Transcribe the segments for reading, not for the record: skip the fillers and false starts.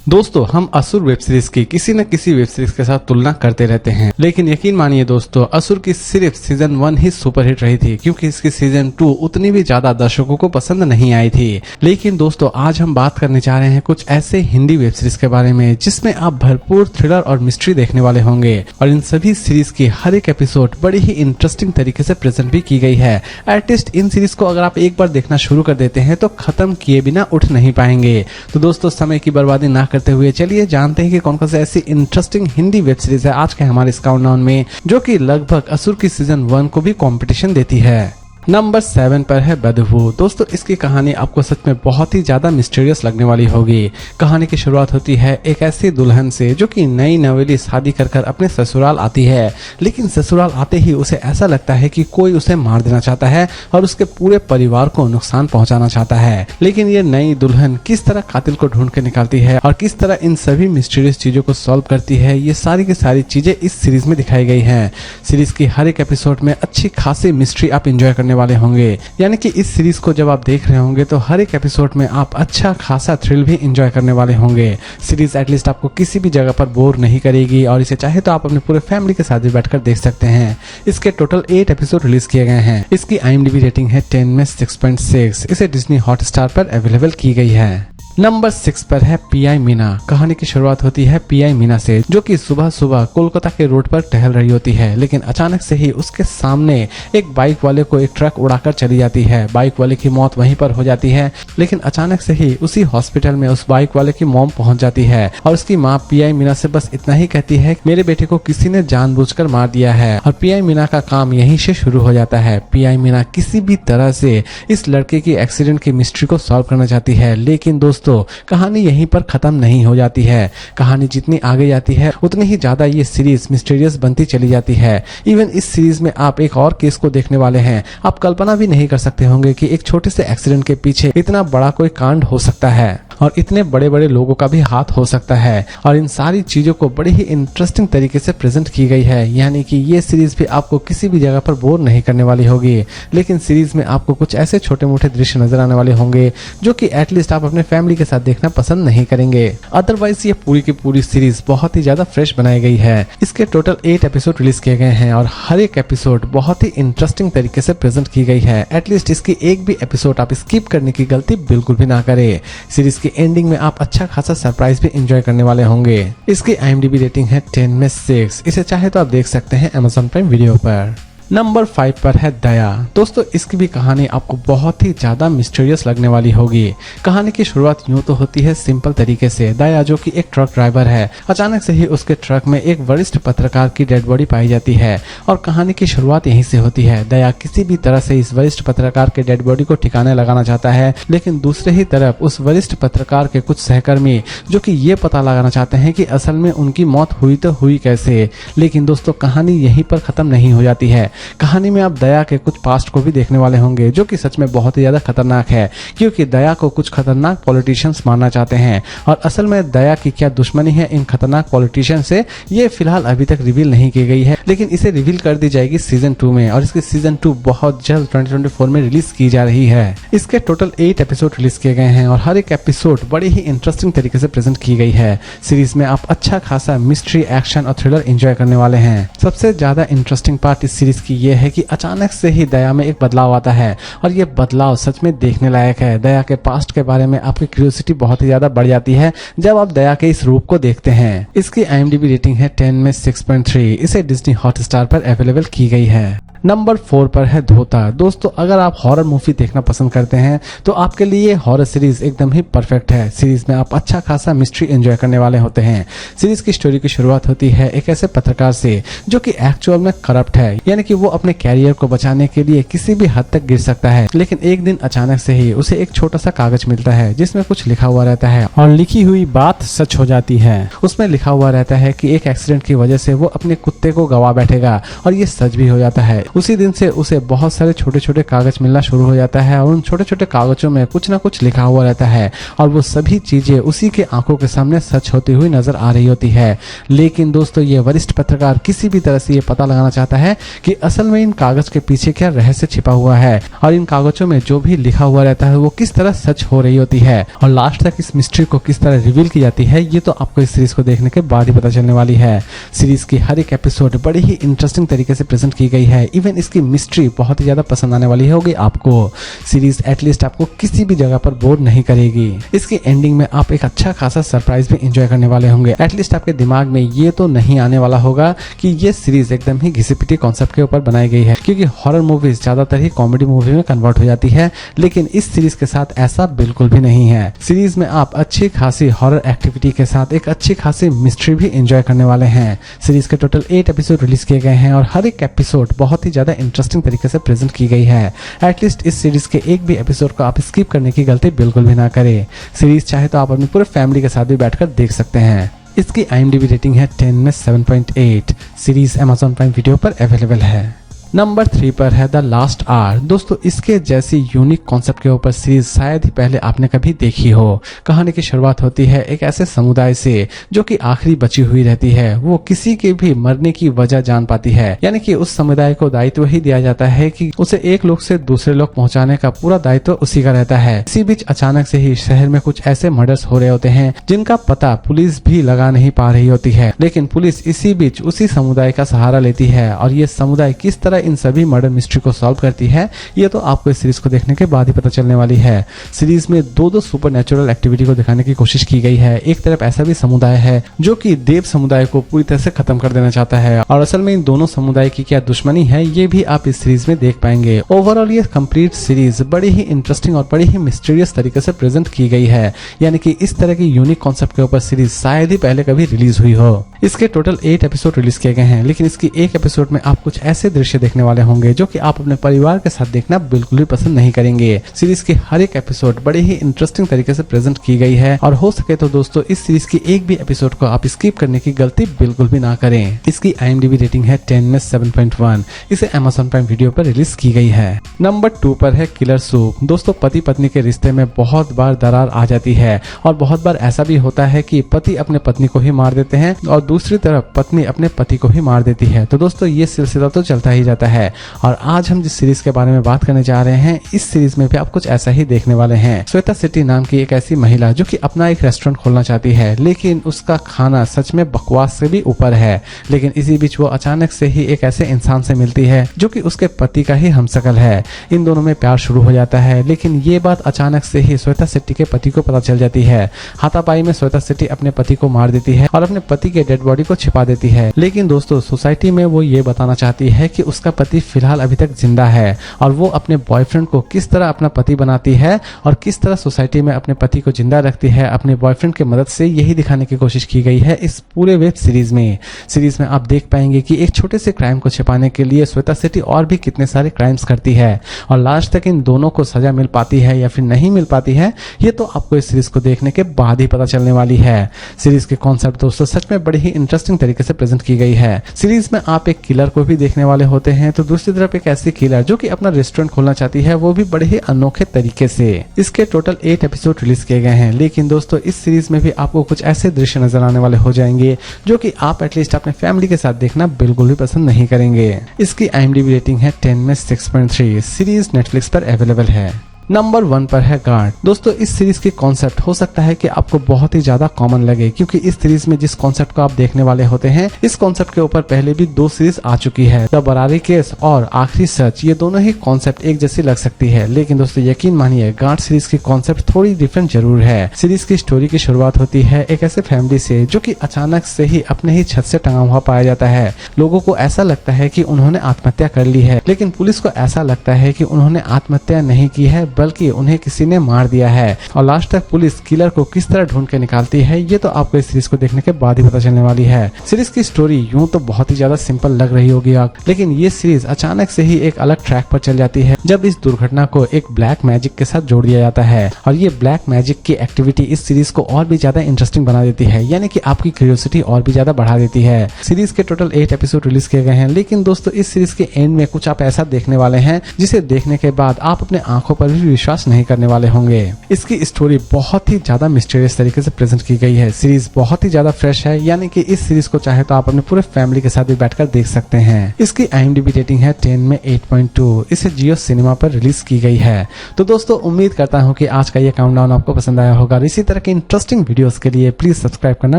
दोस्तों, हम असुर वेब सीरीज की किसी न किसी वेब सीरीज के साथ तुलना करते रहते हैं, लेकिन यकीन मानिए दोस्तों, असुर की सिर्फ सीजन 1 ही सुपरहिट रही थी, क्योंकि इसकी सीजन 2 उतनी भी ज्यादा दर्शकों को पसंद नहीं आई थी। लेकिन दोस्तों, आज हम बात करने जा रहे हैं कुछ ऐसे हिंदी वेब सीरीज के बारे में जिसमें आप भरपूर थ्रिलर और मिस्ट्री देखने वाले होंगे, और इन सभी सीरीज की हर एक एपिसोड बड़ी ही इंटरेस्टिंग तरीके से प्रेजेंट भी की गई है। एटलीस्ट इन सीरीज को अगर आप एक बार देखना शुरू कर देते हैं तो खत्म किए बिना उठ नहीं पाएंगे। तो दोस्तों, समय की बर्बादी ना करते हुए चलिए जानते हैं कि कौन कौन से ऐसी इंटरेस्टिंग हिंदी वेब सीरीज है आज के हमारे इस काउंटडाउन में, जो कि लगभग असुर की सीजन 1 को भी कंपटीशन देती है। नंबर 7 पर है बदबू। दोस्तों, इसकी कहानी आपको सच में बहुत ही ज्यादा मिस्टीरियस लगने वाली होगी। कहानी की शुरुआत होती है एक ऐसी दुल्हन से जो कि नई नवेली शादी कर अपने ससुराल आती है, लेकिन ससुराल आते ही उसे ऐसा लगता है कि कोई उसे मार देना चाहता है और उसके पूरे परिवार को नुकसान पहुंचाना चाहता है। लेकिन ये नई दुल्हन किस तरह कातिल को ढूंढ के निकालती है और किस तरह इन सभी मिस्टीरियस चीजों को सॉल्व करती है, ये सारी की सारी चीजें इस सीरीज में दिखाई गई है। सीरीज की हर एक एपिसोड में अच्छी खासी मिस्ट्री आप एंजॉय करने वाले होंगे, यानी कि इस सीरीज को जब आप देख रहे होंगे तो हर एक एपिसोड में आप अच्छा खासा थ्रिल भी एंजॉय करने वाले होंगे। सीरीज एटलीस्ट आपको किसी भी जगह पर बोर नहीं करेगी, और इसे चाहे तो आप अपने पूरे फैमिली के साथ भी बैठकर देख सकते हैं। इसके टोटल 8 एपिसोड रिलीज किए गए हैं। इसकी IMDb रेटिंग है 10 में 6.6। इसे डिज्नी हॉटस्टार पर अवेलेबल की गई है। नंबर 6 पर है PI मीना। कहानी की शुरुआत होती है PI मीना से, जो कि सुबह सुबह कोलकाता के रोड पर टहल रही होती है, लेकिन अचानक से ही उसके सामने एक बाइक वाले को एक ट्रक उड़ाकर चली जाती है। बाइक वाले की मौत वहीं पर हो जाती है, लेकिन अचानक से ही उसी हॉस्पिटल में उस बाइक वाले की मॉम पहुंच जाती है, और उसकी माँ PI मीना से बस इतना ही कहती है कि मेरे बेटे को किसी ने जानबूझकर मार दिया है, और PI मीना का काम यहीं से शुरू हो जाता है। PI मीना किसी भी तरह से इस लड़के की एक्सीडेंट की मिस्ट्री को सॉल्व करना चाहती है, लेकिन दोस्तों, कहानी यहीं पर खत्म नहीं हो जाती है। कहानी जितनी आगे जाती है उतनी ही ज्यादा ये सीरीज मिस्टीरियस बनती चली जाती है। इवन इस सीरीज में आप एक और केस को देखने वाले हैं। आप कल्पना भी नहीं कर सकते होंगे कि एक छोटे से एक्सीडेंट के पीछे इतना बड़ा कोई कांड हो सकता है, और इतने बड़े बड़े लोगों का भी हाथ हो सकता है। और इन सारी चीजों को बड़ी ही इंटरेस्टिंग तरीके से प्रेजेंट की गई है, यानी कि ये सीरीज भी आपको किसी भी जगह पर बोर नहीं करने वाली होगी। लेकिन सीरीज में आपको कुछ ऐसे छोटे मोटे दृश्य नजर आने वाले होंगे जो कि एटलीस्ट आप अपने फैमिली के साथ देखना पसंद नहीं करेंगे। अदरवाइज ये पूरी की पूरी सीरीज बहुत ही ज्यादा फ्रेश बनाई गई है। इसके टोटल 8 एपिसोड रिलीज किए गए हैं, और हर एक एपिसोड बहुत ही इंटरेस्टिंग तरीके से प्रेजेंट की गई है। एटलीस्ट इसकी एक भी एपिसोड आप स्किप करने की गलती बिल्कुल भी ना करें। सीरीज की एंडिंग में आप अच्छा खासा सरप्राइज भी एंजॉय करने वाले होंगे। इसकी IMDb रेटिंग है 10 में 6। इसे चाहे तो आप देख सकते हैं Amazon प्राइम वीडियो पर। नंबर 5 पर है दया। दोस्तों, इसकी भी कहानी आपको बहुत ही ज्यादा मिस्टीरियस लगने वाली होगी। कहानी की शुरुआत यूं तो होती है सिंपल तरीके से। दया, जो कि एक ट्रक ड्राइवर है, अचानक से ही उसके ट्रक में एक वरिष्ठ पत्रकार की डेड बॉडी पाई जाती है, और कहानी की शुरुआत यहीं से होती है। दया किसी भी तरह से इस वरिष्ठ पत्रकार के डेड बॉडी को ठिकाने लगाना चाहता है, लेकिन दूसरे ही तरफ उस वरिष्ठ पत्रकार के कुछ सहकर्मी जो कि ये पता लगाना चाहते हैं कि असल में उनकी मौत हुई तो हुई कैसे। लेकिन दोस्तों, कहानी यहीं पर खत्म नहीं हो जाती है। कहानी में आप दया के कुछ पास्ट को भी देखने वाले होंगे, जो कि सच में बहुत ही ज्यादा खतरनाक है, क्योंकि दया को कुछ खतरनाक पॉलिटिशियंस मारना चाहते हैं, और असल में दया की क्या दुश्मनी है इन खतरनाक पॉलिटिशियंस से, ये फिलहाल अभी तक रिवील नहीं की गई है, लेकिन इसे रिवील कर दी जाएगी सीजन 2 में, और इसकी सीजन 2 बहुत जल्द 2024 में रिलीज की जा रही है। इसके टोटल 8 एपिसोड रिलीज किए गए हैं, और हर एक एपिसोड बड़ी ही इंटरेस्टिंग तरीके से प्रेजेंट की गई है। सीरीज में आप अच्छा खासा मिस्ट्री, एक्शन और थ्रिलर एंजॉय करने वाले हैं। सबसे ज्यादा इंटरेस्टिंग पार्ट इस सीरीज की ये है कि अचानक से ही दया में एक बदलाव आता है, और ये बदलाव सच में देखने लायक है। दया के पास्ट के बारे में आपकी क्यूरियोसिटी बहुत ही ज्यादा बढ़ जाती है जब आप दया के इस रूप को देखते हैं। इसकी IMDb रेटिंग है 10 में 6.3। इसे डिज्नी हॉटस्टार पर अवेलेबल की गई है। नंबर 4 पर है धोता। दोस्तों, अगर आप हॉरर मूवी देखना पसंद करते हैं तो आपके लिए हॉरर सीरीज एकदम ही परफेक्ट है। सीरीज में आप अच्छा खासा मिस्ट्री एंजॉय करने वाले होते हैं। सीरीज की स्टोरी की शुरुआत होती है एक ऐसे पत्रकार से जो कि एक्चुअल में करप्ट है, यानी कि वो अपने कैरियर को बचाने के लिए किसी भी हद तक गिर सकता है। लेकिन एक दिन अचानक से ही उसे एक छोटा सा कागज मिलता है जिसमें कुछ लिखा हुआ रहता है, और लिखी हुई बात सच हो जाती है। उसमें लिखा हुआ रहता है कि एक एक्सीडेंट की वजह से वो अपने कुत्ते को गवा बैठेगा, और ये सच भी हो जाता है। उसी दिन से उसे बहुत सारे छोटे छोटे कागज मिलना शुरू हो जाता है और उन छोटे छोटे कागजों में कुछ ना कुछ लिखा हुआ रहता है और वो सभी चीजें उसी के आंखों के सामने सच होती हुई नजर आ रही होती है। लेकिन दोस्तों ये वरिष्ठ पत्रकार किसी भी तरह से ये पता लगाना चाहता है कि असल में इन कागज के पीछे क्या रहस्य छिपा हुआ है और इन कागजों में जो भी लिखा हुआ रहता है वो किस तरह सच हो रही होती है और लास्ट तक इस मिस्ट्री को किस तरह रिवील की जाती है, ये तो आपको इस सीरीज को देखने के बाद ही पता चलने वाली है। सीरीज की हर एक एपिसोड बड़ी ही इंटरेस्टिंग तरीके से प्रेजेंट की गई है। इवन इसकी मिस्ट्री बहुत ही ज्यादा पसंद आने वाली होगी आपको। सीरीज एटलीस्ट आपको किसी भी जगह पर बोर नहीं करेगी। इसकी एंडिंग में आप एक अच्छा खासा सरप्राइज भी एंजॉय करने वाले होंगे। एटलीस्ट आपके दिमाग में ये तो नहीं आने वाला होगा कि ये सीरीज एकदम ही घिसी-पिटी कॉन्सेप्ट के ऊपर बनाई गई है, क्योंकि हॉरर मूवीज ज्यादातर ही कॉमेडी मूवी में कन्वर्ट हो जाती है, लेकिन इस सीरीज के साथ ऐसा बिल्कुल भी नहीं है। सीरीज में आप अच्छी खासी हॉरर एक्टिविटी के साथ एक अच्छी खासी मिस्ट्री भी एंजॉय करने वाले हैं। सीरीज के टोटल 8 एपिसोड रिलीज किए गए हैं और हर एक एपिसोड बहुत ही ज्यादा इंटरेस्टिंग तरीके से प्रेजेंट की गई है। एटलीस्ट इस सीरीज के एक भी एपिसोड को आप स्किप करने की गलती बिल्कुल भी ना करें। सीरीज चाहे तो आप अपनी पूरे फैमिली के साथ भी बैठकर देख सकते हैं। इसकी IMDb रेटिंग है 10 में 7.8। सीरीज Amazon प्राइम वीडियो पर अवेलेबल है। नंबर 3 पर है द लास्ट आवर। दोस्तों इसके जैसी यूनिक कॉन्सेप्ट के ऊपर सीरीज शायद ही पहले आपने कभी देखी हो। कहानी की शुरुआत होती है एक ऐसे समुदाय से जो कि आखिरी बची हुई रहती है। वो किसी के भी मरने की वजह जान पाती है, यानी कि उस समुदाय को दायित्व ही दिया जाता है कि उसे एक लोग से दूसरे लोग पहुंचाने का पूरा दायित्व उसी का रहता है। इसी बीच अचानक से ही शहर में कुछ ऐसे मर्डर्स हो रहे होते हैं जिनका पता पुलिस भी लगा नहीं पा रही होती है, लेकिन पुलिस इसी बीच उसी समुदाय का सहारा लेती है और ये समुदाय किस तरह इन सभी मर्डर मिस्ट्री को सॉल्व करती है, ये तो आपको इस सीरीज को देखने के बाद ही पता चलने वाली है। सीरीज में दो सुपरनैचुरल एक्टिविटी को दिखाने की कोशिश की गई है। एक तरफ ऐसा भी समुदाय है जो कि देव समुदाय को पूरी तरह से खत्म कर देना चाहता है और असल में इन दोनों समुदाय की क्या दुश्मनी है ये भी आप इस सीरीज में देख पाएंगे। ओवरऑल ये कंप्लीट सीरीज बड़ी ही इंटरेस्टिंग और बड़ी ही मिस्टीरियस तरीके से प्रेजेंट की गई है, यानी कि इस तरह की यूनिक कॉन्सेप्ट के ऊपर सीरीज शायद ही पहले कभी रिलीज हुई हो। इसके टोटल 8 एपिसोड रिलीज किए गए हैं, लेकिन इसकी एक एपिसोड में आप कुछ ऐसे दृश्य देखने वाले होंगे जो कि आप अपने परिवार के साथ देखना बिल्कुल भी पसंद नहीं करेंगे। सीरीज की हर एक एपिसोड बड़ी ही इंटरेस्टिंग तरीके से प्रेजेंट की गई है और हो सके तो दोस्तों इस सीरीज की एक भी एपिसोड को आप स्किप करने की गलती बिल्कुल भी ना करें। इसकी IMDb रेटिंग है 10 में 7.1। इसे Amazon प्राइम वीडियो पर रिलीज की गई है। नंबर 2 पर है किलर सूप। दोस्तों पति पत्नी के रिश्ते में बहुत बार दरार आ जाती है और बहुत बार ऐसा भी होता है कि पति अपने पत्नी को ही मार देते हैं और दूसरी तरफ पत्नी अपने पति को ही मार देती है। तो दोस्तों ये सिलसिला तो चलता ही जाता है और आज हम जिस सीरीज के बारे में बात करने जा रहे हैं इस सीरीज में भी आप कुछ ऐसा ही देखने वाले हैं। श्वेता शेट्टी नाम की एक ऐसी महिला जो कि अपना एक रेस्टोरेंट खोलना चाहती है, लेकिन उसका खाना सच में बकवास से भी ऊपर है। लेकिन इसी बीच वो अचानक से ही एक ऐसे इंसान से मिलती है जो कि उसके पति का ही हमशक्ल है। इन दोनों में प्यार शुरू हो जाता है, लेकिन ये बात अचानक से ही श्वेता शेट्टी के पति को पता चल जाती है। हाथापाई में श्वेता शेट्टी अपने पति को मार देती है और अपने पति के डेड बॉडी को छिपा देती है। लेकिन दोस्तों सोसाइटी में वो ये बताना चाहती है कि उसका पति फिलहाल अभी तक जिंदा है और वो अपने बॉयफ्रेंड को किस तरह अपना पति बनाती है और किस तरह सोसाइटी में अपने पति को जिंदा रखती है अपने बॉयफ्रेंड की मदद से, यही दिखाने की कोशिश की गई है इस पूरे वेब सीरीज में। सीरीज में आप देख पाएंगे कि एक छोटे से क्राइम को छिपाने के लिए श्वेता शेट्टी और भी कितने सारे क्राइम्स करती है और लास्ट तक इन दोनों को सजा मिल पाती है या फिर नहीं मिल पाती है, ये तो आपको इस सीरीज को देखने के बाद ही पता चलने वाली है। सीरीज के कॉन्सेप्ट दोस्तों सच में बड़ी ही इंटरेस्टिंग तरीके से प्रेजेंट की गई है। सीरीज में आप एक किलर को भी देखने वाले होते हैं तो दूसरी तरफ एक ऐसी किलर जो कि अपना रेस्टोरेंट खोलना चाहती है, वो भी बड़े ही अनोखे तरीके से। इसके टोटल 8 एपिसोड रिलीज किए गए हैं, लेकिन दोस्तों इस सीरीज में भी आपको कुछ ऐसे दृश्य नजर आने वाले हो जाएंगे जो कि आप एटलीस्ट अपने फैमिली के साथ देखना बिल्कुल भी पसंद नहीं करेंगे। इसकी IMDb रेटिंग है 10 में 6.3। सीरीज नेटफ्लिक्स पर अवेलेबल है। नंबर 1 पर है गार्ड। दोस्तों इस सीरीज की कॉन्सेप्ट हो सकता है कि आपको बहुत ही ज्यादा कॉमन लगे, क्योंकि इस सीरीज में जिस कॉन्सेप्ट को आप देखने वाले होते हैं इस कॉन्सेप्ट के ऊपर पहले भी 2 सीरीज आ चुकी है। द बरारी केस और आखिरी सच, ये दोनों ही कॉन्सेप्ट एक जैसी लग सकती है, लेकिन दोस्तों यकीन मानिए गार्ड सीरीज की कॉन्सेप्ट थोड़ी डिफरेंट जरूर है। सीरीज की स्टोरी की शुरुआत होती है एक ऐसे फैमिली से जो कि अचानक से ही अपने ही छत से टंगा हुआ पाया जाता है। लोगों को ऐसा लगता है कि उन्होंने आत्महत्या कर ली है, लेकिन पुलिस को ऐसा लगता है कि उन्होंने आत्महत्या नहीं की है बल्कि उन्हें किसी ने मार दिया है। और लास्ट तक पुलिस किलर को किस तरह ढूंढ के निकालती है ये तो आपको इस सीरीज को देखने के बाद ही पता चलने वाली है। सीरीज की स्टोरी यूं तो बहुत ही ज्यादा सिंपल लग रही होगी, लेकिन ये सीरीज अचानक से ही एक अलग ट्रैक पर चल जाती है जब इस दुर्घटना को एक ब्लैक मैजिक के साथ जोड़ दिया जाता है। और ये ब्लैक मैजिक की एक्टिविटी इस सीरीज को और भी ज्यादा इंटरेस्टिंग बना देती है, यानी कि आपकी क्यूरियोसिटी और भी ज्यादा बढ़ा देती है। सीरीज के टोटल 8 एपिसोड रिलीज किए गए हैं, लेकिन दोस्तों इस सीरीज के एंड में कुछ आप ऐसा देखने वाले हैं जिसे देखने के बाद आप अपने आंखों पर भी विश्वास नहीं करने वाले होंगे। इसकी स्टोरी बहुत ही ज्यादा मिस्टीरियस तरीके से प्रेजेंट की गई है। सीरीज बहुत ही ज्यादा फ्रेश है, यानी कि इस सीरीज को चाहे तो आप अपने पूरे फैमिली के साथ भी बैठकर देख सकते हैं। इसकी IMDb रेटिंग है 10 में 8.2। इसे जियो सिनेमा पर रिलीज की गई है। तो दोस्तों उम्मीद करता हूँ कि आज का ये काउंटडाउन आपको पसंद आया होगा। इसी तरह के इंटरेस्टिंग वीडियोस के लिए प्लीज सब्सक्राइब करना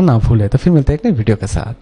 ना भूले। तो फिर मिलते हैं एक नई वीडियो के साथ।